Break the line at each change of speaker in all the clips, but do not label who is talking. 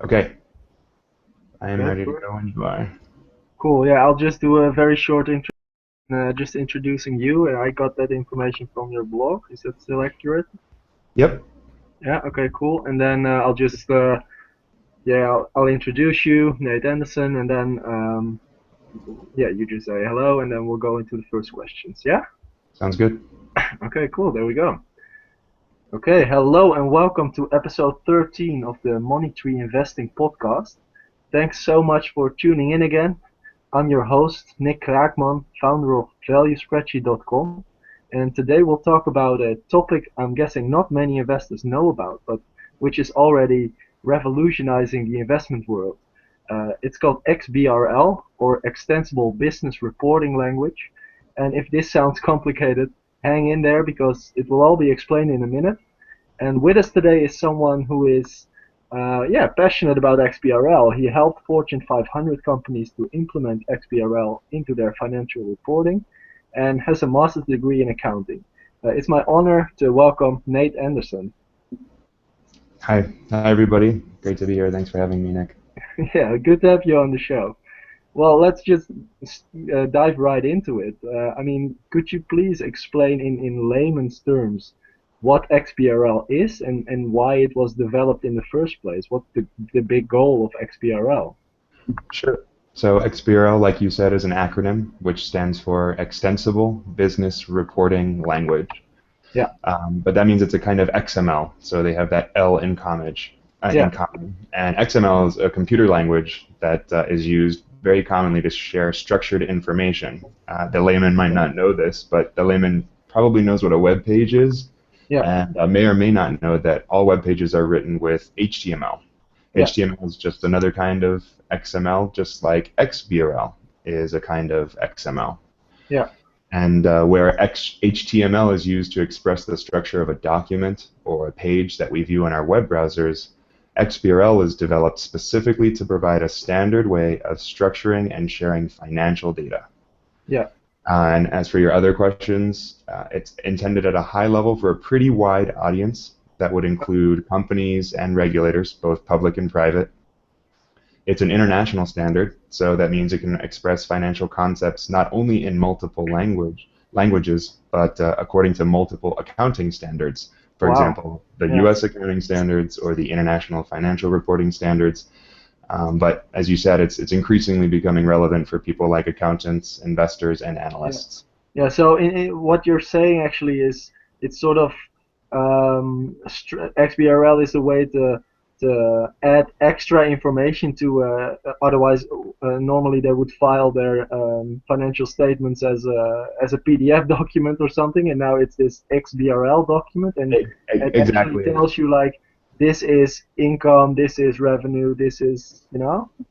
Okay, I am
Okay,
ready to
cool.
go when you are.
Cool. Yeah, I'll just do a very short intro, just introducing you. And I got that information from your blog. Is that still accurate?
Yep,
Yeah. Okay. Cool. And then I'll just yeah, I'll introduce you, Nate Anderson, and then yeah, you just say hello, and then we'll go into the first questions. Yeah.
sounds good.
Okay. Cool. There we go. Okay. Hello and welcome to episode 13 of the Money Tree Investing podcast. Thanks so much for tuning in again. I'm your host, Nick Kraakman, founder of ValueSpreadsheet.com, and today we'll talk about a topic I'm guessing not many investors know about, but which is already revolutionizing the investment world. It's called XBRL, or Extensible Business Reporting Language, and if this sounds complicated, hang in there because it will all be explained in a minute. And with us today is someone who is, yeah, passionate about XBRL. He helped Fortune 500 companies to implement XBRL into their financial reporting, and has a master's degree in accounting. It's my honor to welcome Nate Anderson.
Hi everybody. Great to be here. Thanks for having me, Nick.
Yeah, good to have you on the show. Well, let's just dive right into it. I mean, could you please explain in layman's terms what XBRL is and why it was developed in the first place? What's the big goal of XBRL?
Sure. So XBRL, like you said, is an acronym which stands for Extensible Business Reporting Language.
Yeah,
But that means it's a kind of XML. So they have that L in common.
yeah,
And XML is a computer language that is used very commonly to share structured information. The layman might not know this, but the layman probably knows what a web page is,
yeah,
and may or may not know that all web pages are written with HTML.
yeah,
HTML is just another kind of XML, just like XBRL is a kind of XML.
yeah.
And where HTML is used to express the structure of a document or a page that we view in our web browsers, XBRL is developed specifically to provide a standard way of structuring and sharing financial data.
Yeah.
And as for your other questions, it's intended at a high level for a pretty wide audience that would include companies and regulators, both public and private. It's an international standard, so that means it can express financial concepts not only in multiple languages, but according to multiple accounting standards. For
Wow.
example, the
Yeah.
U.S. accounting standards or the International Financial Reporting Standards. But as you said, it's increasingly becoming relevant for people like accountants, investors, and
Yeah.
analysts.
Yeah. So what you're saying actually is it's sort of XBRL is a way to add extra information to otherwise normally they would file their financial statements as a PDF document or something, and now it's this XBRL document, and it actually
Exactly.
tells you like this is income, this is revenue, this is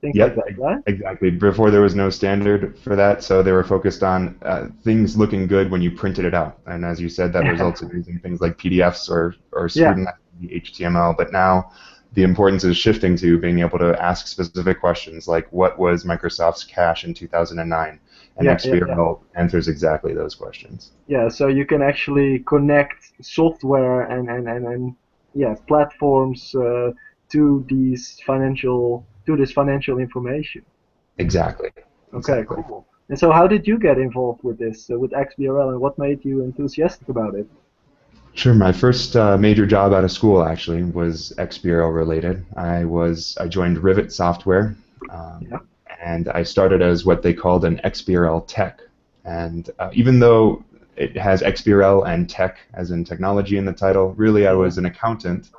things like
Yep,
that, right?
exactly. Before there was no standard for that, so they were focused on things looking good when you printed it out. And as you said, that results in using things like PDFs or
Yeah,
scrutinizing the HTML. But now the importance is shifting to being able to ask specific questions like what was Microsoft's cash in 2009? And
yeah, yeah, yeah.
XBRL answers exactly those questions.
Yeah, so you can actually connect software and yeah, platforms to this financial information.
Exactly.
Okay,
Exactly.
cool. And so how did you get involved with this, with XBRL, and what made you enthusiastic about it?
Sure. My first major job out of school actually was XBRL related. I joined Rivet Software, um,
Yeah,
and I started as what they called an XBRL tech. And even though it has XBRL and tech as in technology in the title, really I
yeah.
was an accountant.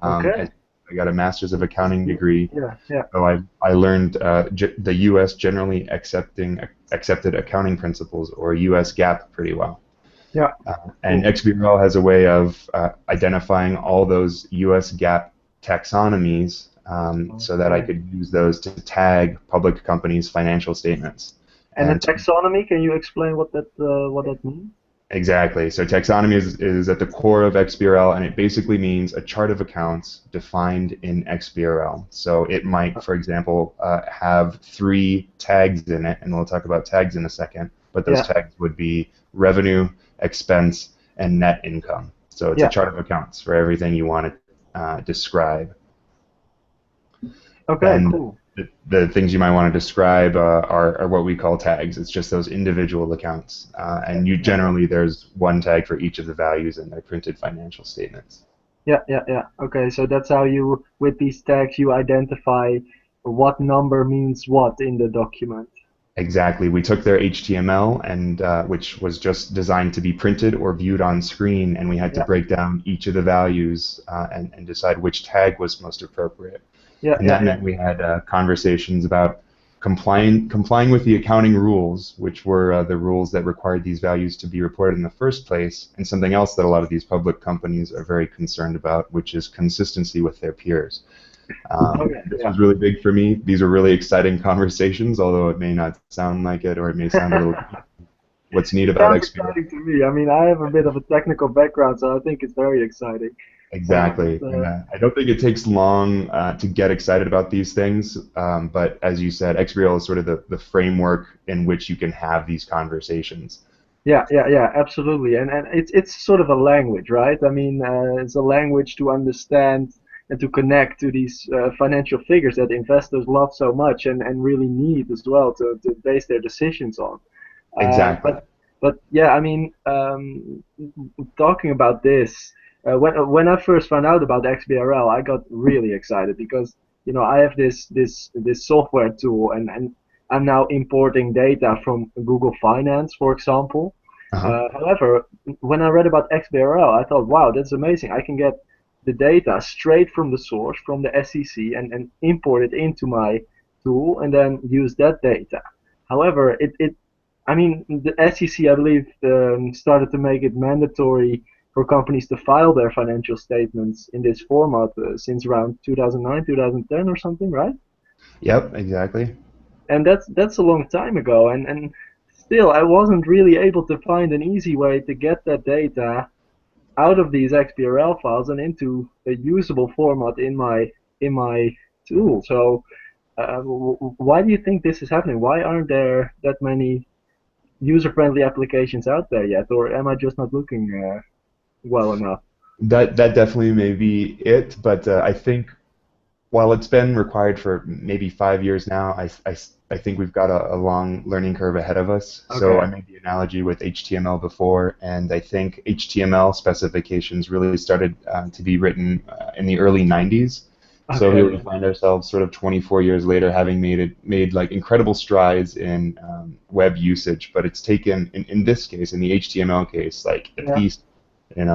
Okay.
And I got a master's of accounting degree.
Yeah, yeah,
So I learned the U.S. generally accepted accounting principles, or U.S. GAAP, pretty well.
yeah.
And
Cool.
XBRL has a way of identifying all those US GAAP taxonomies so that I
Okay.
could use those to tag public companies' financial statements.
And the
And
taxonomy, can you explain what that means?
exactly, so taxonomy is at the core of XBRL, and it basically means a chart of accounts defined in XBRL. So it might, for example, have three tags in it, and we'll talk about tags in a second, but those
Yeah,
tags would be revenue, expense, and net income. So it's a
yeah,
chart of accounts for everything you want to describe.
Okay,
Then
cool.
the things you might want to describe are what we call tags. It's just those individual accounts,
Yeah,
and you
yeah,
generally there's one tag for each of the values in their printed financial statements.
yeah, yeah, yeah. Okay, so that's how you, with these tags, you identify what number means what in the document.
Exactly. We took their HTML and which was just designed to be printed or viewed on screen, and we had to
Yeah,
break down each of the values and decide which tag was most appropriate.
yeah,
And
yeah,
that
yeah.
meant we had conversations about complying with the accounting rules, which were the rules that required these values to be reported in the first place, and something else that a lot of these public companies are very concerned about, which is consistency with their peers.
Okay,
This
yeah.
was really big for me. These are really exciting conversations, although it may not sound like it, or it may sound a little. What's neat
It
about
sounds
XP?
exciting to me. I mean, I have a bit of a technical background, so I think it's very exciting.
Exactly.
But
And I don't think it takes long to get excited about these things. But as you said, XBRL is sort of the framework in which you can have these conversations.
yeah, yeah, yeah, absolutely. And it's sort of a language, right? I mean, it's a language to understand and to connect to these financial figures that investors love so much and really need as well to base their decisions on. Uh,
Exactly.
but but yeah, I mean, talking about this, when I first found out about XBRL, I got really excited because I have this software tool and I'm now importing data from Google Finance, for example.
Uh-huh.
However, when I read about XBRL, I thought, wow, that's amazing. I can get the data straight from the source, from the SEC, and import it into my tool and then use that data. However, I mean, the SEC, I believe, started to make it mandatory for companies to file their financial statements in this format since around 2009, 2010 or something, right?
Yep, exactly.
And that's a long time ago, and still, I wasn't really able to find an easy way to get that data out of these XBRL files and into a usable format in my tool. So, why do you think this is happening? Why aren't there that many user-friendly applications out there yet, or am I just not looking well enough?
That definitely may be it, but I think while it's been required for maybe 5 years now, I think we've got a long learning curve ahead of us. So I
Okay.
made the analogy with HTML before, and I think HTML specifications really started to be written in the early 90s. So here
Okay.
we find ourselves sort of 24 years later, having made like incredible strides in web usage, but it's taken in this case, in the HTML case, like at
Yeah.
least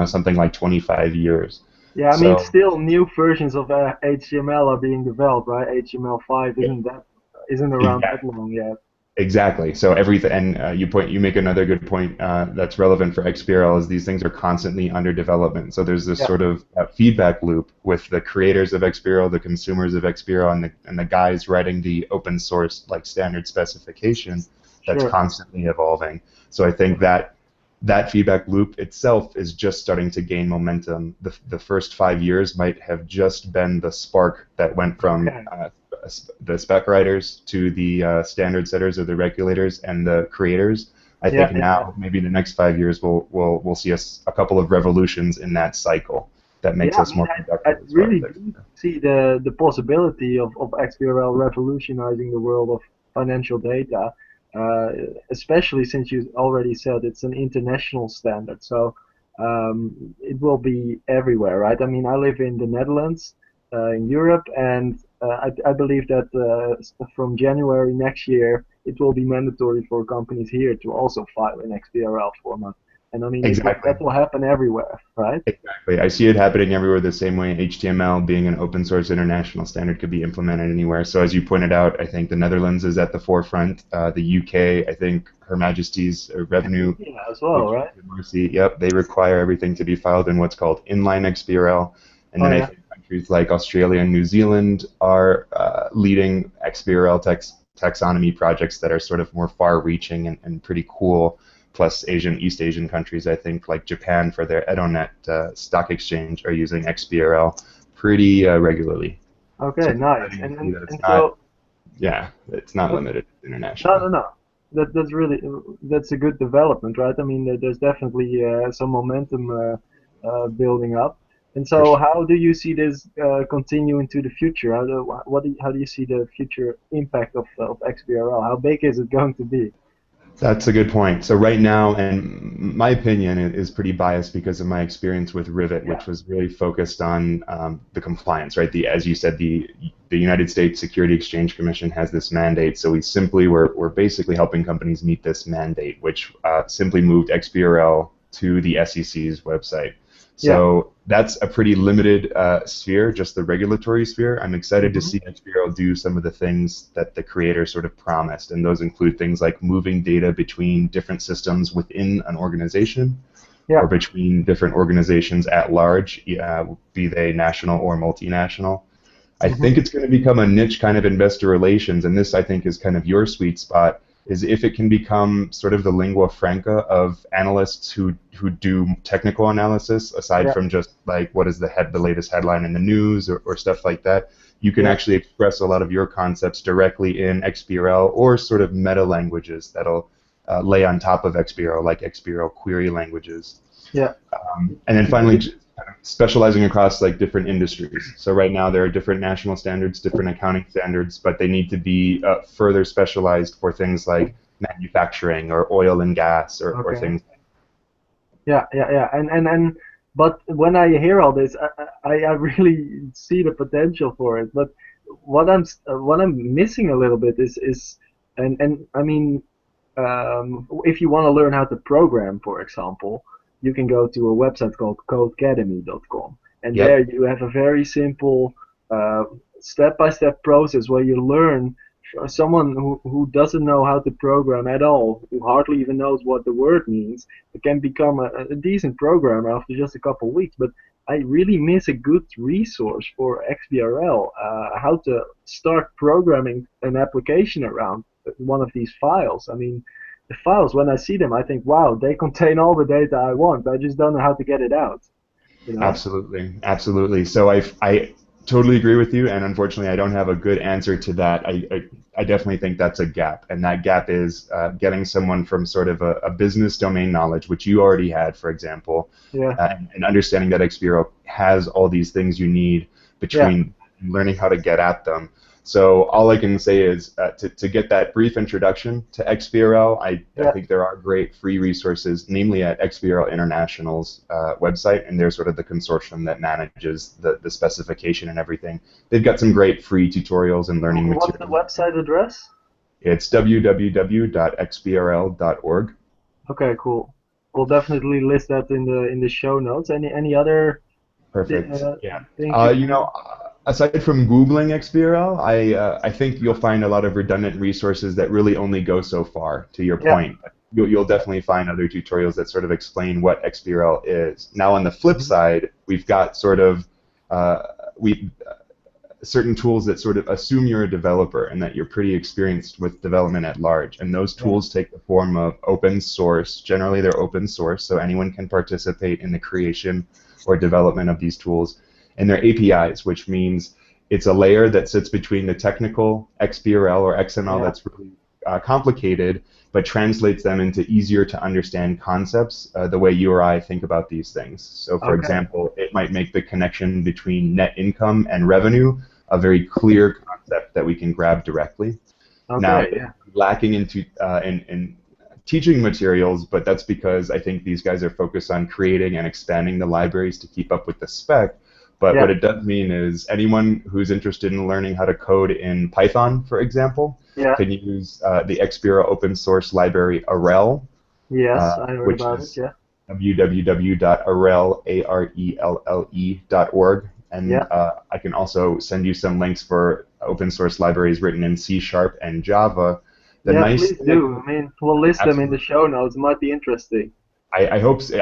something like 25 years.
Yeah. I mean,
So
still new versions of HTML are being developed, right? HTML5 isn't around
yeah,
that long yet.
exactly. So everything, and you make another good point that's relevant for XBRL is these things are constantly under development. So there's this
Yeah.
sort of feedback loop with the creators of XBRL, the consumers of XBRL, and the guys writing the open source like standard specification that's
Sure.
constantly evolving. So I think that feedback loop itself is just starting to gain momentum. The first 5 years might have just been the spark that went from
Okay.
the spec writers to the standard setters or the regulators and the creators. I
Yeah.
think
Yeah. Yeah.
now maybe the next 5 years we'll see a couple of revolutions in that cycle that makes
Yeah, I
us
mean,
more
I
productive as far
really
as
do see the possibility of XBRL revolutionizing the world of financial data, uh, especially since you already said it's an international standard. So it will be everywhere, right? I mean, I live in the Netherlands, in Europe, and I believe that from January next year, it will be mandatory for companies here to also file in XBRL format. And I mean,
exactly.
that will happen everywhere, right?
Exactly. I see it happening everywhere the same way HTML being an open source international standard could be implemented anywhere. So as you pointed out, I think the Netherlands is at the forefront. The UK, I think Her Majesty's Revenue,
Yeah, as well,
which
right?
Marcy, yep, they require everything to be filed in what's called inline XBRL. And
Oh
then I
yeah,
think countries like Australia and New Zealand are leading XBRL taxonomy projects that are sort of more far-reaching and pretty cool. Plus, East Asian countries, I think, like Japan for their Edonet stock exchange, are using XBRL pretty regularly. So
okay,
it's
nice.
exciting to
And
see
and,
that
and so
it's not
uh,
limited
no,
internationally.
no, no. That's a good development, right? I mean, there's definitely some momentum building up. And
For
so,
sure.
how do you see this continue into the future? How do you see the future impact of XBRL? How big is it going to be?
That's a good point. So right now, and my opinion is pretty biased because of my experience with Rivet,
Yeah.
which was really focused on the compliance, right? As you said, the United States Security Exchange Commission has this mandate. So we're basically helping companies meet this mandate, which simply moved XBRL to the SEC's website.
Yeah.
So that's a pretty limited sphere, just the regulatory sphere. I'm excited to
Hmm.
see XBRL do some of the things that the creator sort of promised, and those include things like moving data between different systems within an organization
Yeah.
or between different organizations at large, be they national or multinational. I
Hmm.
think it's going to become a niche kind of investor relations, and this I think is kind of your sweet spot. Is if it can become sort of the lingua franca of analysts who do technical analysis, aside
Yeah.
from just like what is the latest headline in the news or stuff like that. You can
Yeah.
actually express a lot of your concepts directly in XBRL or sort of meta languages that'll lay on top of XBRL, like XBRL query languages.
Yeah.
And then finally,
Indeed.
specializing across like different industries. So right now there are different national standards, different accounting standards, but they need to be further specialized for things like manufacturing or oil and gas or
Okay.
things.
Yeah, yeah, yeah. But when I hear all this, I really see the potential for it. But what I'm missing a little bit is and I mean, if you want to learn how to program, for example, you can go to a website called codecademy.com, and there
Yep,
you have a very simple uh, step-by-step process where you learn. Someone who doesn't know how to program at all, who hardly even knows what the word means, can become a decent programmer after just a couple of weeks. But I really miss a good resource for XBRL, how to start programming an application around one of these files. I mean, the files, when I see them, I think, wow, they contain all the data I want. I just don't know how to get it out, you know?
absolutely, absolutely. So I totally agree with you, and unfortunately, I don't have a good answer to that. I definitely think that's a gap, and that gap is getting someone from sort of a business domain knowledge, which you already had, for example,
Yeah,
and understanding that XBRO has all these things you need
yeah,
between learning how to get at them. So all I can say is to get that brief introduction to XBRL, I
yeah.
think there are great free resources, namely at XBRL International's website, and they're sort of the consortium that manages the specification and everything. They've got some great free tutorials and learning
What's the
materials.
website address?
It's www.xbrl.org.
Okay, cool. We'll definitely list that in the show notes. Any other
Perfect. Yeah.
things you
You know, aside from Googling XBRL, I think you'll find a lot of redundant resources that really only go so far, to your
Yeah.
point. You'll definitely find other tutorials that sort of explain what XBRL is. Now, on the flip
Hmm.
side, we've got sort of we certain tools that sort of assume you're a developer and that you're pretty experienced with development at large. And those
Yeah.
tools take the form of open source. Generally, they're open source, so anyone can participate in the creation or development of these tools. And they're APIs, which means it's a layer that sits between the technical XBRL or XML
Yeah.
that's really complicated, but translates them into easier to understand concepts the way you or I think about these things. So, for
Okay.
example, it might make the connection between net income and revenue a very clear concept that we can grab directly. Now,
Okay. Yeah.
lacking in teaching materials, but that's because I think these guys are focused on creating and expanding the libraries to keep up with the spec. But what
Yeah.
it does mean is anyone who's interested in learning how to code in Python, for example,
Yeah.
can use the Xpira open source library Arel,
Yes, I heard
which
about it.
is
Yeah.
www.arel.org. And
Yeah.
I can also send you some links for open source libraries written in C Sharp and Java. The
Yeah.
nice
Please
thing,
do. I mean, we'll list them in the
absolutely.
show notes. It might be interesting.
I hope so,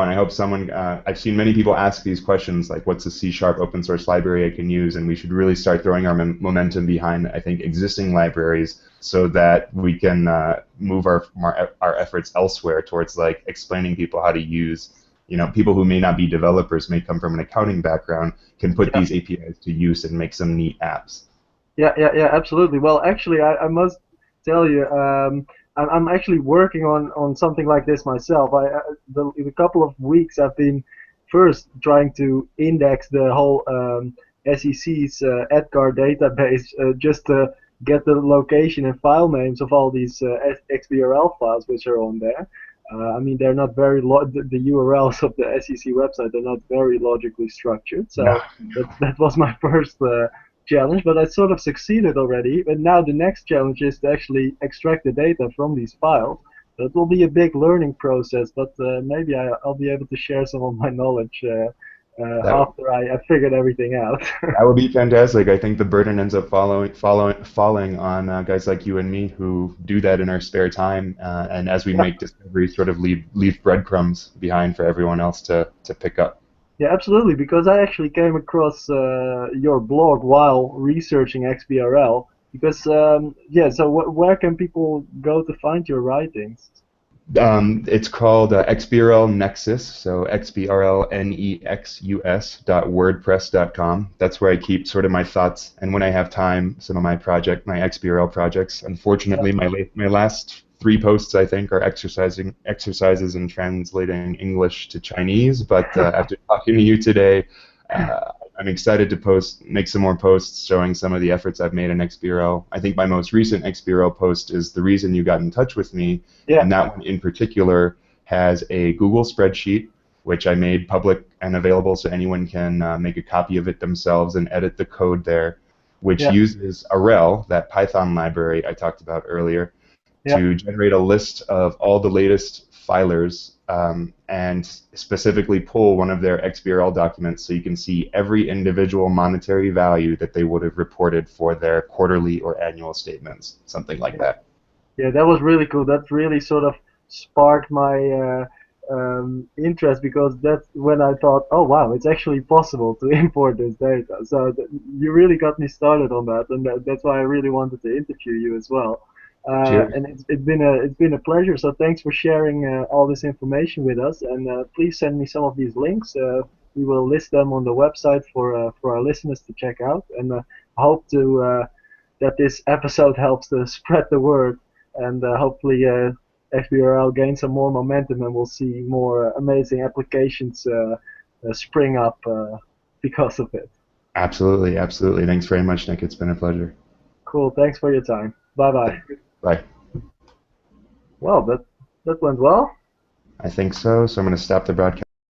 and I hope someone. I've seen many people ask these questions, like, "What's a C# open source library I can use?" And we should really start throwing our momentum behind, I think, existing libraries, so that we can move our efforts elsewhere towards like explaining people how to use. You know, people who may not be developers, may come from an accounting background, can put
Yeah.
these APIs to use and make some neat apps.
Yeah. Yeah. Yeah. Absolutely. Well, actually, I must tell you, I'm actually working on something like this myself. The couple of weeks I've been first trying to index the whole SEC's EDGAR database just to get the location and file names of all these XBRL files which are on there. I mean, they're not very the URLs of the SEC website are not very logically structured. So that was my first challenge, but I sort of succeeded already. And now the next challenge is to actually extract the data from these files. So it will be a big learning process, but maybe I'll be able to share some of my knowledge after I figured everything out.
That would be fantastic. I think the burden ends up falling on guys like you and me who do that in our spare time, and as we make discoveries, sort of leave breadcrumbs behind for everyone else to pick up.
Yeah, absolutely, because I actually came across your blog while researching XBRL. Because, yeah, so where can people go to find your writings?
It's called XBRL Nexus, so xbrlnexus.wordpress.com. That's where I keep sort of my thoughts, and when I have time, some of my XBRL projects. Unfortunately, my last 3 posts, I think, are exercises in translating English to Chinese. But after talking to you today, I'm excited to make some more posts showing some of the efforts I've made in XBRL. I think my most recent XBRL post is the reason you got in touch with me, and that one in particular has a Google spreadsheet, which I made public and available so anyone can make a copy of it themselves and edit the code there, which uses a rel, that Python library I talked about earlier, to generate a list of all the latest filers and specifically pull one of their XBRL documents so you can see every individual monetary value that they would have reported for their quarterly or annual statements, something like that.
Yeah, that was really cool. That really sort of sparked my interest, because that's when I thought, oh wow, it's actually possible to import this data. So you really got me started on that, and that's why I really wanted to interview you as well. And it's been a pleasure. So thanks for sharing all this information with us. And please send me some of these links. We will list them on the website for our listeners to check out. And I hope that this episode helps to spread the word. And hopefully XBRL gains some more momentum, and we'll see more amazing applications spring up because of it.
Absolutely, absolutely. Thanks very much, Nick. It's been a pleasure.
Cool. Thanks for your time. Bye-bye.
Bye.
Well, that went well.
I think so. So I'm going to stop the broadcast.